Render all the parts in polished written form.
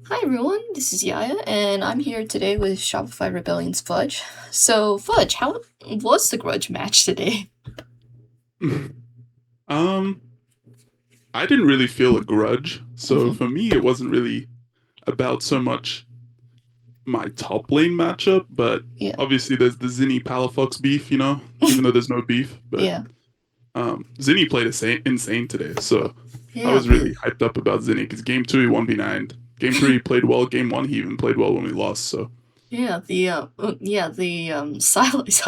Hi everyone, this is Yaya, and I'm here today with Shopify Rebellion's Fudge. So, Fudge, how was the grudge match today? Um, I didn't really feel a grudge. So Hmm. for me, it wasn't really about so much my top lane matchup, but Yeah, obviously there's the Zinni Palafox beef, even though there's no beef. But yeah, Zinni played insane today, so I yeah. was really hyped up about Zinni because game two he 1v9. Game three he played well. Game one he even played well when we lost. So Silas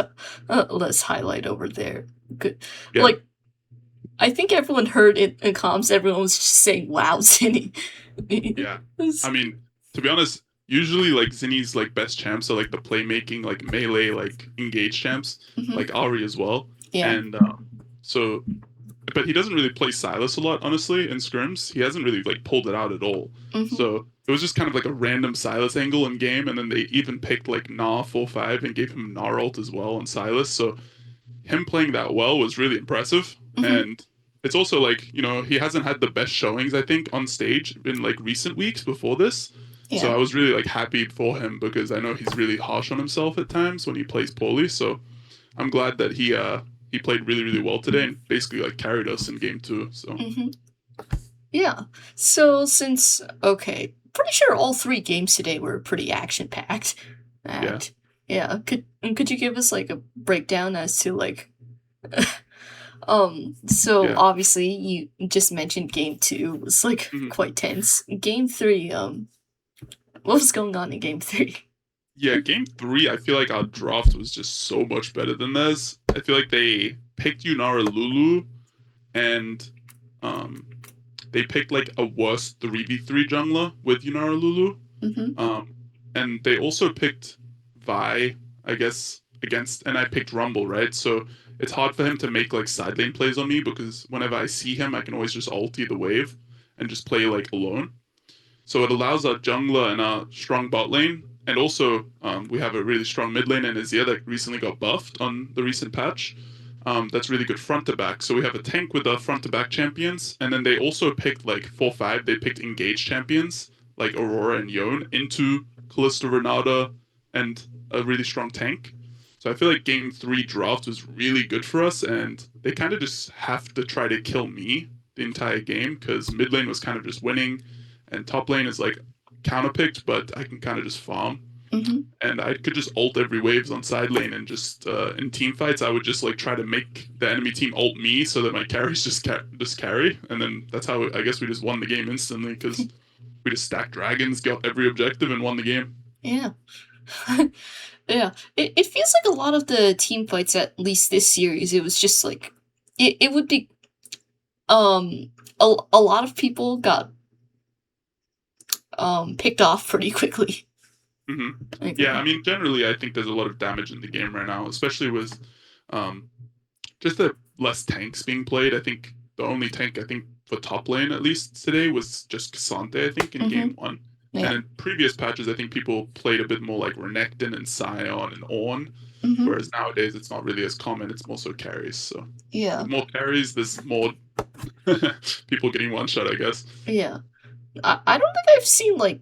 let's highlight over there. Good, yeah, like I think everyone heard it in comms. Everyone was just saying, "Wow, Zinni." yeah. I mean, to be honest, usually like Zinni's like best champs are like the playmaking, like melee, like engage champs, Hmm. like Ari as well. Yeah. And so, but he doesn't really play Silas a lot, honestly, in scrims. He hasn't really like pulled it out at all. Hmm. So it was just kind of like a random Silas angle in game, and then they even picked like Gnar 4-5 and gave him Gnar ult as well on Silas. So him playing that well was really impressive. Hmm. And it's also like, he hasn't had the best showings, I think, on stage in like recent weeks before this. So Yeah. I was really like happy for him because I know he's really harsh on himself at times when he plays poorly. So I'm glad that he played really, really well today and basically like carried us in game two. So Hmm. Yeah. So since pretty sure all three games today were pretty action packed, yeah. and yeah, could you give us like a breakdown as to like so Yeah. obviously you just mentioned game two was like Mhm. quite tense. Game three, what was going on in game three? Yeah, game three, I feel like our draft was just so much better than theirs. I feel like they picked Yunara Lulu and um they picked like a worse 3v3 jungler with Yunara Lulu. Mm-hmm. Um, and they also picked Vi, I guess, against, and I picked Rumble, right? So it's hard for him to make like side lane plays on me because whenever I see him, I can always just ulti the wave and just play like alone. So it allows our jungler and our strong bot lane, and also we have a really strong mid lane and Azir that recently got buffed on the recent patch. That's really good front to back. So we have a tank with the front to back champions, and then they also picked like 4-5. They picked engaged champions like Aurora and Yone into Kalista Renata and a really strong tank. So I feel like game three draft was really good for us, and they kind of just have to try to kill me the entire game because mid lane was kind of just winning, and top lane is like counterpicked, but I can kind of just farm Mm-hmm. and I could just ult every waves on side lane and just in team fights I would just like try to make the enemy team ult me so that my carries just carry, and then that's how I guess we just won the game instantly because we just stacked dragons, got every objective, and won the game. Yeah. Yeah. It feels like a lot of the team fights, at least this series, it was just like it would be a lot of people got picked off pretty quickly. Hmm. Like, Yeah, I mean generally I think there's a lot of damage in the game right now, especially with um, just the less tanks being played. I think the only tank I think for top lane at least today was just Cassante, I think, in mm-hmm. game one. And Yeah. in previous patches, I think people played a bit more like Renekton and Sion and Ornn, Mm-hmm. whereas nowadays it's not really as common. It's more so carries. So Yeah. with more carries, there's more people getting one shot, I guess. Yeah. I don't think I've seen like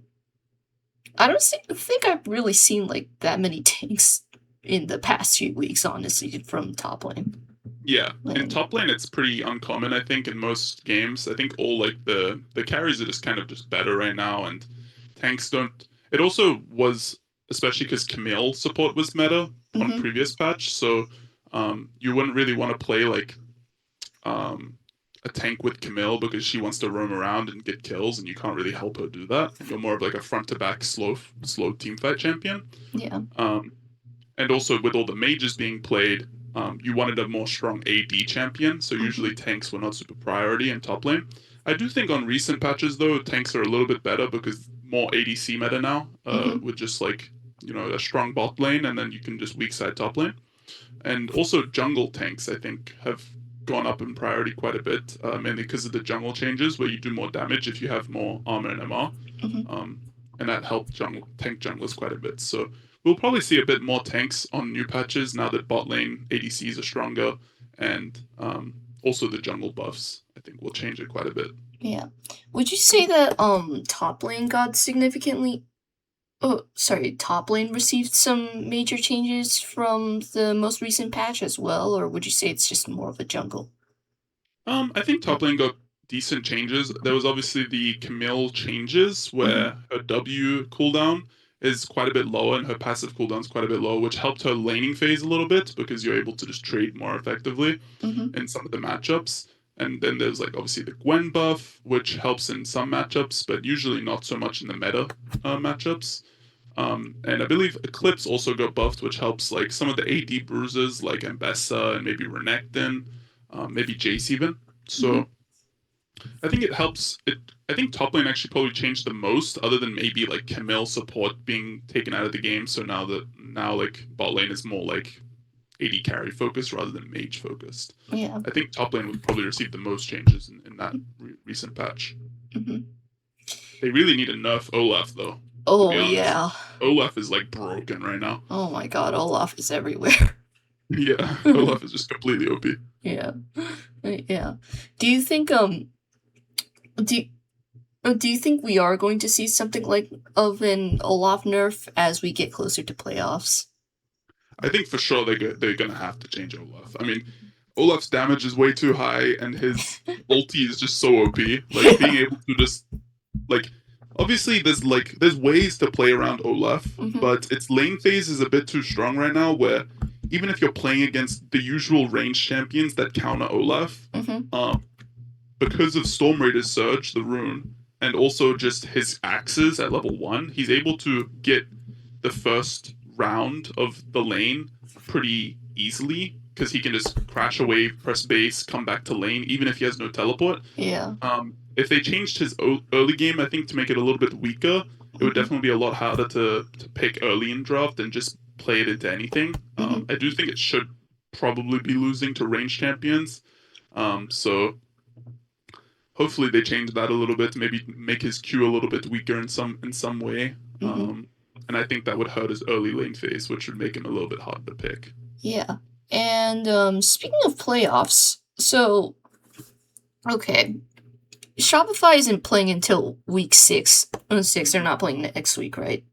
think I've really seen like that many tanks in the past few weeks, honestly, from top lane. Yeah, in Like, top lane, it's pretty uncommon. I think in most games, I think all like the carries are just kind of just better right now, and tanks don't. It also was especially because Camille support was meta on mm-hmm. previous patch, so you wouldn't really want to play like um, a tank with Camille because she wants to roam around and get kills, and you can't really help her do that. You're more of like a front to back slow team fight champion. Yeah. Um, and also with all the mages being played, you wanted a more strong AD champion, so Mm-hmm. usually tanks were not super priority in top lane. I do think on recent patches though, tanks are a little bit better because more ADC meta now, Mm-hmm. with just like a strong bot lane, and then you can just weak side top lane. And also jungle tanks, I think, have gone up in priority quite a bit, mainly because of the jungle changes where you do more damage if you have more armor and MR, Mm-hmm. um, and that helped tank junglers quite a bit. So we'll probably see a bit more tanks on new patches now that bot lane ADCs are stronger, and also the jungle buffs I think will change it quite a bit. Yeah. Would you say that top lane got significantly oh, sorry, top lane received some major changes from the most recent patch as well, or would you say it's just more of a jungle? I think top lane got decent changes. There was obviously the Camille changes Mhm, where her W cooldown is quite a bit lower and her passive cooldown is quite a bit lower, which helped her laning phase a little bit because you're able to just trade more effectively mhm, in some of the matchups. And then there's like obviously the Gwen buff, which helps in some matchups, but usually not so much in the meta matchups. And I believe Eclipse also got buffed, which helps like some of the AD bruisers like Ambessa and maybe Renekton, maybe Jace even. mhm. So I think it helps. I think top lane actually probably changed the most, other than maybe like Camille support being taken out of the game. So now like bot lane is more like AD carry focused rather than mage focused. Yeah. I think top lane would probably receive the most changes in that recent patch. Mhm. They really need a nerf Olaf though. To be Oh, honest, yeah. Olaf is like broken right now. Oh my god, Olaf is everywhere. Yeah, Olaf is just completely OP. Yeah. Yeah. Do you think, do you do you think we are going to see something like of an Olaf nerf as we get closer to playoffs? I think for sure they're gonna have to change Olaf. I mean, Olaf's damage is way too high, and his ulti is just so OP. Like being Yeah. able to just like obviously there's ways to play around Olaf, Mhm, but its lane phase is a bit too strong right now. Where even if you're playing against the usual range champions that counter Olaf, mhm. um, because of Storm Raider's Surge, the rune, and also just his axes at level 1, he's able to get the first round of the lane pretty easily because he can just crash away, press base, come back to lane, even if he has no teleport. Yeah. If they changed his early game, I think to make it a little bit weaker, it would Mhm, definitely be a lot harder to pick early in draft and just play it into anything. mhm, I do think it should probably be losing to range champions. So hopefully they change that a little bit, maybe make his Q a little bit weaker in some way. mhm. And I think that would hurt his early lane phase, which would make him a little bit hard to pick. Yeah. And, speaking of playoffs, so, okay, Shopify isn't playing until week 6. 6, they're Mm-hmm. not playing next week, right?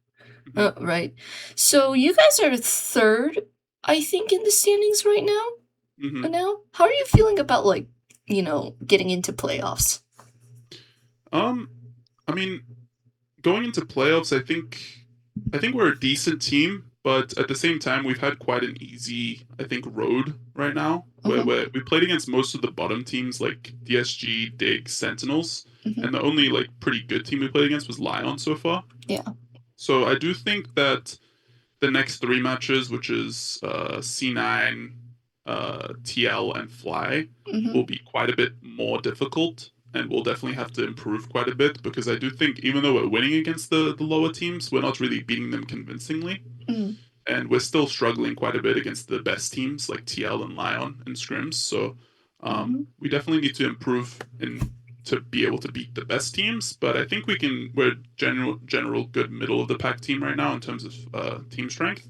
Mm-hmm. Right. So you guys are 3rd, I think, in the standings right Mm-hmm. now? How are you feeling about, like, getting into playoffs? Um, I mean, going into playoffs, I think we're a decent team, but at the same time, we've had quite an easy, I think, road right now, where Mhm, we played against most of the bottom teams like DSG, Dig, Sentinels, mhm. and the only like pretty good team we played against was Lion so far. Yeah. So I do think that the next 3 matches, which is C9, TL, and Fly, will Mhm, be quite a bit more difficult, and we'll definitely have to improve quite a bit because I do think even though we're winning against the lower teams, we're not really beating them convincingly, mhm, and we're still struggling quite a bit against the best teams like TL and Lion in scrims. So mhm, we definitely need to improve in to be able to beat the best teams. But I think we can. We're general good middle of the pack team right now in terms of team strength,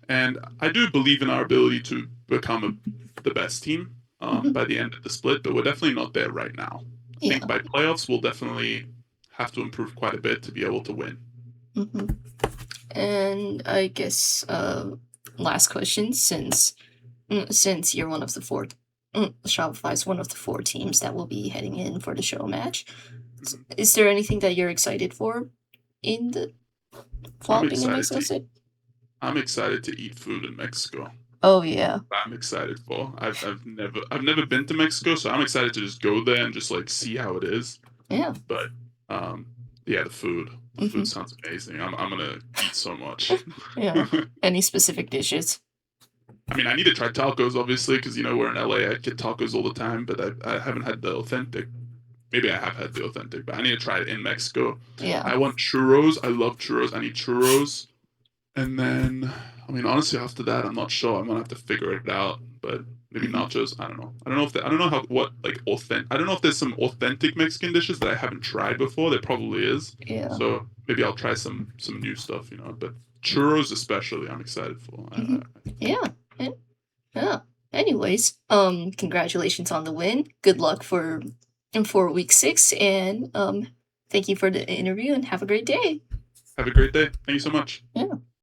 and I do believe in our ability to become the best team mhm. by the end of the split. But we're definitely not there right now. I think Yeah. by playoffs we'll definitely have to improve quite a bit to be able to win. Mhm. And I guess, last question, since you're one of the 4 Shopify is one of the 4 teams that will be heading in for the show match. Mhm. Is there anything that you're excited for in the I'm flopping in excited Mexico to City? I'm excited to eat food in Mexico. Oh, yeah. I'm excited for. I've never been to Mexico, so I'm excited to just go there and just like see how it is. Yeah. But um, yeah, the food Mhm. sounds amazing. I'm gonna eat so much. Yeah. Any specific dishes? I mean, I need to try tacos, obviously, because we're in LA. I get tacos all the time, but I haven't had the authentic. Maybe I have had the authentic, but I need to try it in Mexico. Yeah. I want churros. I love churros. I need churros. And then, I mean, honestly, after that, I'm not sure. I'm gonna have to figure it out. But maybe Mhm. nachos. I don't know. I don't know if I don't know how what like authentic. I don't know if there's some authentic Mexican dishes that I haven't tried before. There probably is. Yeah. So maybe I'll try some new stuff. But churros especially, I'm excited for. Mhm. Yeah. Yeah. Anyways, congratulations on the win. Good luck for for week 6, and thank you for the interview and have a great day. Have a great day. Thank you so much. Yeah.